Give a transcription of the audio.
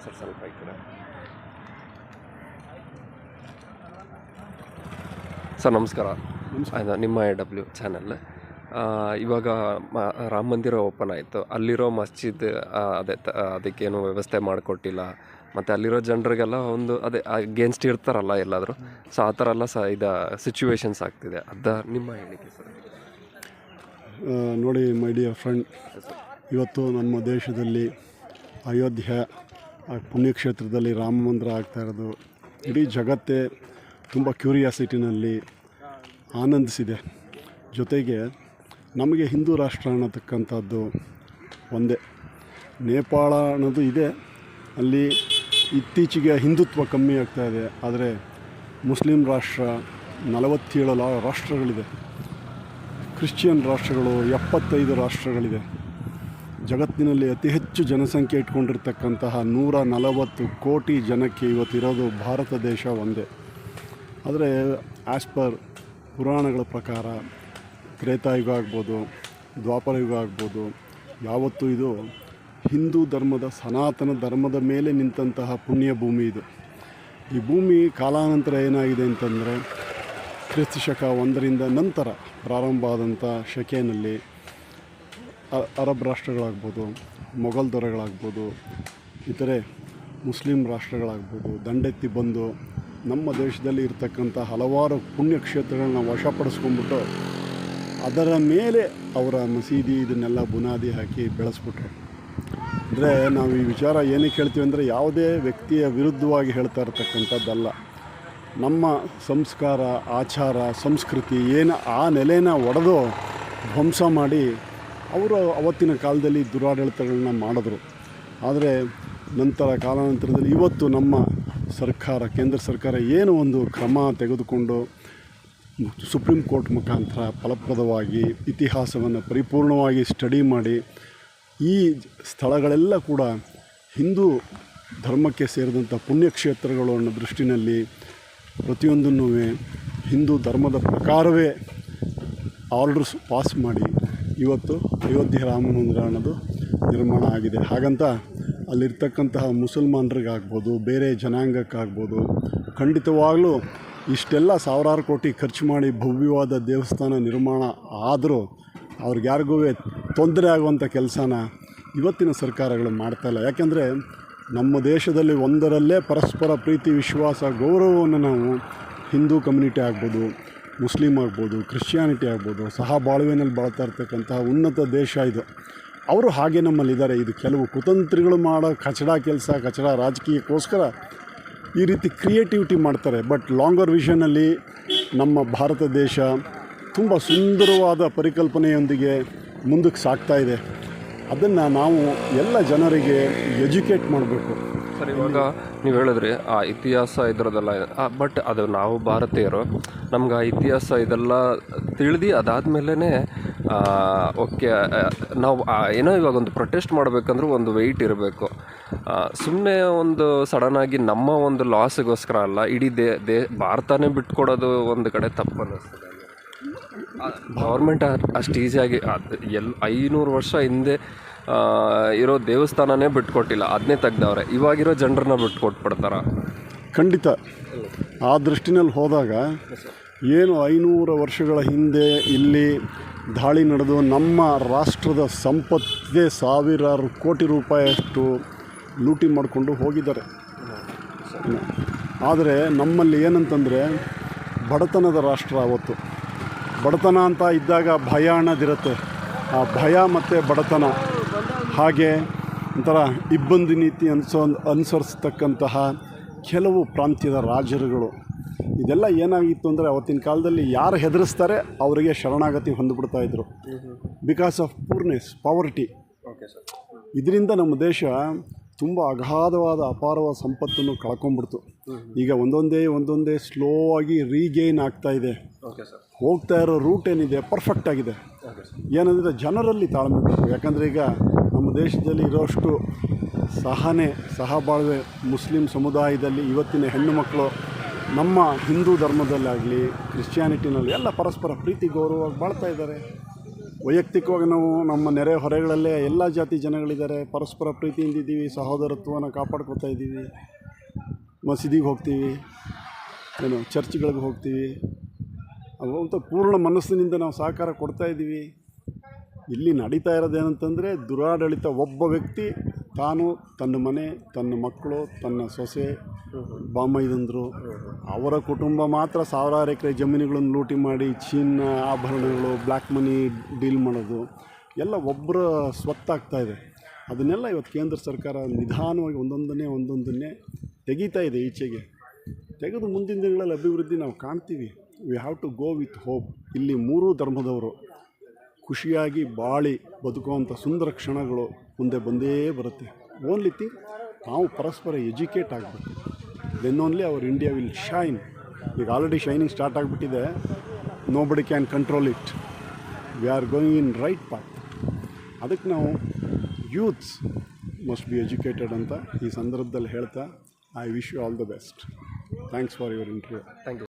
Sir ಸ್ವಲ್ಪ ಈ ಕಡೆ ಸರ್ ನಮಸ್ಕಾರ. ನಿಮ್ಮ AW ಚಾನಲ್. ಇವಾಗ ರಾಮ ಮಂದಿರ ಓಪನ್ ಆಯಿತು. ಅಲ್ಲಿರೋ ಮಸ್ಜಿದ್ ಅದಕ್ಕೇನು ವ್ಯವಸ್ಥೆ ಮಾಡಿಕೊಟ್ಟಿಲ್ಲ. ಮತ್ತು ಅಲ್ಲಿರೋ ಜನರಿಗೆಲ್ಲ ಒಂದು ಅಗೇನ್ಸ್ಟ್ ಇರ್ತಾರಲ್ಲ ಎಲ್ಲಾದರೂ, ಸೊ ಆ ಥರ ಎಲ್ಲ ಸಿಚುವೇಶನ್ಸ್ ಆಗ್ತಿದೆ. ನಿಮ್ಮ ಹೇಳಿಕೆ ಸರ್? ನೋಡಿ ಮೈ ಡಿಯರ್ ಫ್ರೆಂಡ್, ಇವತ್ತು ನಮ್ಮ ದೇಶದಲ್ಲಿ ಅಯೋಧ್ಯೆ ಪುಣ್ಯಕ್ಷೇತ್ರದಲ್ಲಿ ರಾಮ ಮಂದಿರ ಆಗ್ತಾ ಇರೋದು ಇಡೀ ಜಗತ್ತೇ ತುಂಬ ಕ್ಯೂರಿಯಾಸಿಟಿನಲ್ಲಿ ಆನಂದಿಸಿದೆ. ಜೊತೆಗೆ ನಮಗೆ ಹಿಂದೂ ರಾಷ್ಟ್ರ ಅನ್ನತಕ್ಕಂಥದ್ದು ಒಂದೇ. ನೇಪಾಳ ಅನ್ನೋದು ಇದೆ, ಅಲ್ಲಿ ಇತ್ತೀಚೆಗೆ ಹಿಂದುತ್ವ ಕಮ್ಮಿ ಆಗ್ತಾಯಿದೆ. ಆದರೆ ಮುಸ್ಲಿಂ ರಾಷ್ಟ್ರ 47 ರಾಷ್ಟ್ರಗಳಿದೆ. ಕ್ರಿಶ್ಚಿಯನ್ ರಾಷ್ಟ್ರಗಳು 75 ರಾಷ್ಟ್ರಗಳಿದೆ. ಜಗತ್ತಿನಲ್ಲಿ ಅತಿ ಹೆಚ್ಚು ಜನಸಂಖ್ಯೆ ಇಟ್ಕೊಂಡಿರ್ತಕ್ಕಂತಹ 140 ಕೋಟಿ ಜನಕ್ಕೆ ಇವತ್ತಿರೋದು ಭಾರತ ದೇಶ ಒಂದೇ. ಆದರೆ ಆ್ಯಸ್ ಪರ್ ಪುರಾಣಗಳ ಪ್ರಕಾರ ತ್ರೇತಾಯುಗ ಆಗ್ಬೋದು, ದ್ವಾಪರ ಯುಗ ಆಗ್ಬೋದು, ಯಾವತ್ತೂ ಇದು ಹಿಂದೂ ಧರ್ಮದ ಸನಾತನ ಧರ್ಮದ ಮೇಲೆ ನಿಂತಹ ಪುಣ್ಯ ಭೂಮಿ ಇದು. ಈ ಭೂಮಿ ಕಾಲಾನಂತರ ಏನಾಗಿದೆ ಅಂತಂದರೆ, ಕ್ರಿಸ್ತ ಶಕ 1 ನಂತರ ಪ್ರಾರಂಭ ಆದಂಥ ಶಕೆಯಲ್ಲಿ ಅರಬ್ ರಾಷ್ಟ್ರಗಳಾಗ್ಬೋದು, ಮೊಘಲ್ ದೊರೆಗಳಾಗ್ಬೋದು, ಇತರೆ ಮುಸ್ಲಿಂ ರಾಷ್ಟ್ರಗಳಾಗ್ಬೋದು ದಂಡೆತ್ತಿ ಬಂದು ನಮ್ಮ ದೇಶದಲ್ಲಿ ಇರ್ತಕ್ಕಂಥ ಹಲವಾರು ಪುಣ್ಯಕ್ಷೇತ್ರಗಳನ್ನ ವಶಪಡಿಸ್ಕೊಂಡ್ಬಿಟ್ಟು ಅದರ ಮೇಲೆ ಅವರ ಮಸೀದಿ ಇದನ್ನೆಲ್ಲ ಬುನಾದಿ ಹಾಕಿ ಬೆಳೆಸ್ಬಿಟ್ರು. ಅಂದರೆ ನಾವು ಈ ವಿಚಾರ ಏನಕ್ಕೆ ಹೇಳ್ತೀವಿ ಅಂದರೆ, ಯಾವುದೇ ವ್ಯಕ್ತಿಯ ವಿರುದ್ಧವಾಗಿ ಹೇಳ್ತಾ ಇರ್ತಕ್ಕಂಥದ್ದಲ್ಲ. ನಮ್ಮ ಸಂಸ್ಕಾರ, ಆಚಾರ, ಸಂಸ್ಕೃತಿ ಏನು ಆ ನೆಲೆನ ಒಡೆದು ಧ್ವಂಸ ಮಾಡಿ ಅವರು ಅವತ್ತಿನ ಕಾಲದಲ್ಲಿ ದುರಾಡಳಿತಗಳನ್ನ ಮಾಡಿದ್ರು. ಆದರೆ ನಂತರ ಕಾಲಾನಂತರದಲ್ಲಿ ಇವತ್ತು ನಮ್ಮ ಸರ್ಕಾರ, ಕೇಂದ್ರ ಸರ್ಕಾರ ಏನು ಒಂದು ಕ್ರಮ ತೆಗೆದುಕೊಂಡು ಸುಪ್ರೀಂ ಕೋರ್ಟ್ ಮುಖಾಂತರ ಫಲಪ್ರದವಾಗಿ ಇತಿಹಾಸವನ್ನು ಪರಿಪೂರ್ಣವಾಗಿ ಸ್ಟಡಿ ಮಾಡಿ ಈ ಸ್ಥಳಗಳೆಲ್ಲ ಕೂಡ ಹಿಂದೂ ಧರ್ಮಕ್ಕೆ ಸೇರಿದಂಥ ಪುಣ್ಯಕ್ಷೇತ್ರಗಳು ಅನ್ನೋ ದೃಷ್ಟಿನಲ್ಲಿ ಪ್ರತಿಯೊಂದನ್ನೂ ಹಿಂದೂ ಧರ್ಮದ ಪ್ರಕಾರವೇ ಆರ್ಡರ್ಸ್ ಪಾಸ್ ಮಾಡಿ ಇವತ್ತು ಅಯೋಧ್ಯೆ ರಾಮ ಮಂದಿರ ಅನ್ನೋದು ನಿರ್ಮಾಣ ಆಗಿದೆ. ಹಾಗಂತ ಅಲ್ಲಿರ್ತಕ್ಕಂತಹ ಮುಸಲ್ಮಾನರಿಗಾಗ್ಬೋದು, ಬೇರೆ ಜನಾಂಗಕ್ಕಾಗ್ಬೋದು, ಖಂಡಿತವಾಗಲೂ ಇಷ್ಟೆಲ್ಲ ಸಾವಿರಾರು ಕೋಟಿ ಖರ್ಚು ಮಾಡಿ ಭವ್ಯವಾದ ದೇವಸ್ಥಾನ ನಿರ್ಮಾಣ ಆದರೂ ಅವ್ರಿಗ್ಯಾರಿಗೂ ತೊಂದರೆ ಆಗುವಂಥ ಕೆಲಸನ ಇವತ್ತಿನ ಸರ್ಕಾರಗಳು ಮಾಡ್ತಾಯಿಲ್ಲ. ಯಾಕೆಂದರೆ ನಮ್ಮ ದೇಶದಲ್ಲಿ ಒಂದರಲ್ಲೇ ಪರಸ್ಪರ ಪ್ರೀತಿ, ವಿಶ್ವಾಸ, ಗೌರವವನ್ನು ನಾವು ಹಿಂದೂ ಕಮ್ಯುನಿಟಿ ಆಗ್ಬೋದು, ಮುಸ್ಲಿಮ್ ಆಗ್ಬೋದು, ಕ್ರಿಶ್ಚಿಯಾನಿಟಿ ಆಗ್ಬೋದು, ಸಹ ಬಾಳ್ವೆನಲ್ಲಿ ಬಾಳ್ತಾ ಇರ್ತಕ್ಕಂತಹ ಉನ್ನತ ದೇಶ ಇದು. ಅವರು ಹಾಗೆ ನಮ್ಮಲ್ಲಿದ್ದಾರೆ. ಇದು ಕೆಲವು ಕುತಂತ್ರಿಗಳು ಮಾಡೋ ಕಚಡ ರಾಜಕೀಯಕ್ಕೋಸ್ಕರ ಈ ರೀತಿ ಕ್ರಿಯೇಟಿವಿಟಿ ಮಾಡ್ತಾರೆ. ಬಟ್ ಲಾಂಗರ್ ವಿಷನಲ್ಲಿ ನಮ್ಮ ಭಾರತ ದೇಶ ತುಂಬ ಸುಂದರವಾದ ಪರಿಕಲ್ಪನೆಯೊಂದಿಗೆ ಮುಂದಕ್ಕೆ ಸಾಗ್ತಾ ಇದೆ. ಅದನ್ನು ನಾವು ಎಲ್ಲ ಜನರಿಗೆ ಎಜುಕೇಟ್ ಮಾಡಬೇಕು. ಸರ್, ಇವಾಗ ನೀವು ಹೇಳಿದ್ರಿ ಆ ಇತಿಹಾಸ ಇದರದೆಲ್ಲ, ಬಟ್ ಅದು ನಾವು ಭಾರತೀಯರು, ನಮ್ಗೆ ಆ ಇತಿಹಾಸ ಇದೆಲ್ಲ ತಿಳಿದು ಅದಾದಮೇಲೆ ಓಕೆ ನಾವು ಏನೋ ಇವಾಗ ಒಂದು ಪ್ರೊಟೆಸ್ಟ್ ಮಾಡಬೇಕಂದ್ರೂ ಒಂದು ವೆಯ್ಟ್ ಇರಬೇಕು. ಸುಮ್ಮನೆ ಒಂದು ಸಡನ್ನಾಗಿ ನಮ್ಮ ಒಂದು ಲಾಸಿಗೋಸ್ಕರ ಅಲ್ಲ, ಇಡೀ ಭಾರತನೇ ಬಿಟ್ಕೊಡೋದು ಒಂದು ಕಡೆ ತಪ್ಪು ಅನ್ನಿಸ್ತದೆ. ಗೌರ್ಮೆಂಟ್ ಅಷ್ಟು ಈಸಿಯಾಗಿ 500 ವರ್ಷ ಹಿಂದೆ ಇರೋ ದೇವಸ್ಥಾನನೇ ಬಿಟ್ಕೊಟ್ಟಿಲ್ಲ, ಅದನ್ನೇ ತೆಗ್ದವ್ರೆ. ಇವಾಗಿರೋ ಜನರನ್ನ ಬಿಟ್ಕೊಟ್ಬಿಡ್ತಾರ. ಖಂಡಿತ ಆ ದೃಷ್ಟಿನಲ್ಲಿ ಹೋದಾಗ ಏನು 500 ವರ್ಷಗಳ ಹಿಂದೆ ಇಲ್ಲಿ ದಾಳಿ ನಡೆದು ನಮ್ಮ ರಾಷ್ಟ್ರದ ಸಂಪತ್ತಿಗೆ ಸಾವಿರಾರು ಕೋಟಿ ರೂಪಾಯಿಯಷ್ಟು ಲೂಟಿ ಮಾಡಿಕೊಂಡು ಹೋಗಿದ್ದಾರೆ. ಆದರೆ ನಮ್ಮಲ್ಲಿ ಏನಂತಂದರೆ, ಬಡತನದ ರಾಷ್ಟ್ರ. ಅವತ್ತು ಬಡತನ ಅಂತ ಇದ್ದಾಗ ಭಯ ಅನ್ನೋದಿರುತ್ತೆ. ಆ ಭಯ ಮತ್ತು ಬಡತನ, ಹಾಗೆ ಒಂಥರ ಇಬ್ಬಂದಿ ನೀತಿ ಅನುಸರಿಸ್ತಕ್ಕಂತಹ ಕೆಲವು ಪ್ರಾಂತ್ಯದ ರಾಜರುಗಳು, ಇದೆಲ್ಲ ಏನಾಗಿತ್ತು ಅಂದರೆ, ಅವತ್ತಿನ ಕಾಲದಲ್ಲಿ ಯಾರು ಹೆದರಿಸ್ತಾರೆ ಅವರಿಗೆ ಶರಣಾಗತಿ ಹೊಂದಿಬಿಡ್ತಾಯಿದ್ರು. Because of poorness, poverty. ಇದರಿಂದ ನಮ್ಮ ದೇಶ ತುಂಬ ಅಗಾಧವಾದ ಅಪಾರವಾದ ಸಂಪತ್ತನ್ನು ಕಳ್ಕೊಂಡ್ಬಿಡ್ತು. ಈಗ ಒಂದೊಂದೇ ಸ್ಲೋ ಆಗಿ ರೀಗೇನ್ ಆಗ್ತಾಯಿದೆ. ಹೋಗ್ತಾ ಇರೋ ರೂಟ್ ಏನಿದೆ ಪರ್ಫೆಕ್ಟ್ ಆಗಿದೆ. ಏನಂದರೆ ಜನರಲ್ಲಿ ತಾಳ್ಮೆ ಬೇಕು. ಯಾಕಂದರೆ ಈಗ ನಮ್ಮ ದೇಶದಲ್ಲಿ ಇರೋಷ್ಟು ಸಹನೆ, ಸಹಬಾಳ್ವೆ ಮುಸ್ಲಿಂ ಸಮುದಾಯದಲ್ಲಿ ಇವತ್ತಿನ ಹೆಣ್ಣು ಮಕ್ಕಳು ನಮ್ಮ ಹಿಂದೂ ಧರ್ಮದಲ್ಲಾಗಲಿ ಕ್ರಿಶ್ಚಿಯಾನಿಟಿನಲ್ಲಿ ಎಲ್ಲ ಪರಸ್ಪರ ಪ್ರೀತಿ ಗೌರವವಾಗಿ ಬಾಳ್ತಾ ಇದ್ದಾರೆ. ವೈಯಕ್ತಿಕವಾಗಿ ನಾವು ನಮ್ಮ ನೆರೆ ಹೊರೆಗಳಲ್ಲೇ ಎಲ್ಲ ಜಾತಿ ಜನಗಳಿದ್ದಾರೆ, ಪರಸ್ಪರ ಪ್ರೀತಿಯಿಂದಿದ್ದೀವಿ, ಸಹೋದರತ್ವನ ಕಾಪಾಡ್ಕೊತಾ ಇದ್ದೀವಿ, ಮಸೀದಿಗೆ ಹೋಗ್ತೀವಿ, ಚರ್ಚ್ಗಳಿಗೆ ಹೋಗ್ತೀವಿ, ಅವಂತ ಪೂರ್ಣ ಮನಸ್ಸಿನಿಂದ ನಾವು ಸಹಕಾರ ಕೊಡ್ತಾಯಿದ್ದೀವಿ. ಇಲ್ಲಿ ನಡೀತಾ ಇರೋದೇನಂತಂದರೆ ದುರಾಡಳಿತ. ಒಬ್ಬ ವ್ಯಕ್ತಿ ತಾನು, ತನ್ನ ಮನೆ, ತನ್ನ ಮಕ್ಕಳು, ತನ್ನ ಸೊಸೆ, ಬಾಮೈದಂದರು, ಅವರ ಕುಟುಂಬ ಮಾತ್ರ ಸಾವಿರಾರು ಎಕರೆ ಜಮೀನುಗಳನ್ನು ಲೂಟಿ ಮಾಡಿ ಚಿನ್ನ, ಆಭರಣಗಳು, ಬ್ಲ್ಯಾಕ್ ಮನಿ ಡೀಲ್ ಮಾಡೋದು ಎಲ್ಲ ಒಬ್ಬರ ಸ್ವತ್ತಾಗ್ತಾಯಿದೆ. ಅದನ್ನೆಲ್ಲ ಇವತ್ತು ಕೇಂದ್ರ ಸರ್ಕಾರ ನಿಧಾನವಾಗಿ ಒಂದೊಂದನ್ನೇ ತೆಗೀತಾ ಇದೆ ಈಚೆಗೆ. ತೆಗೆದು ಮುಂದಿನ ದಿನಗಳಲ್ಲಿ ಅಭಿವೃದ್ಧಿ ನಾವು ಕಾಣ್ತೀವಿ. We have to go with hope. ಇಲ್ಲಿ ಮೂರೂ ಧರ್ಮದವರು ಖುಷಿಯಾಗಿ ಬಾಳಿ ಬದುಕುವಂಥ ಸುಂದರ ಕ್ಷಣಗಳು ಮುಂದೆ ಬಂದೇ ಬರುತ್ತೆ. ಓನ್ಲಿ ಥಿಂಗ್ ನಾವು ಪರಸ್ಪರ ಎಜುಕೇಟ್ ಆಗಬೇಕು. Then only our India will shine. ಈಗ ಆಲ್ರೆಡಿ ಶೈನಿಂಗ್ ಸ್ಟಾರ್ಟ್ ಆಗಿಬಿಟ್ಟಿದೆ. Nobody can control it. We are going in right path. ಅದಕ್ಕೆ ನಾವು ಯೂತ್ಸ್ ಮಸ್ಟ್ ಬಿ ಎಜುಕೇಟೆಡ್ ಅಂತ ಈ ಸಂದರ್ಭದಲ್ಲಿ ಹೇಳ್ತಾ, I wish you all the best. Thanks for your interview. Thank you.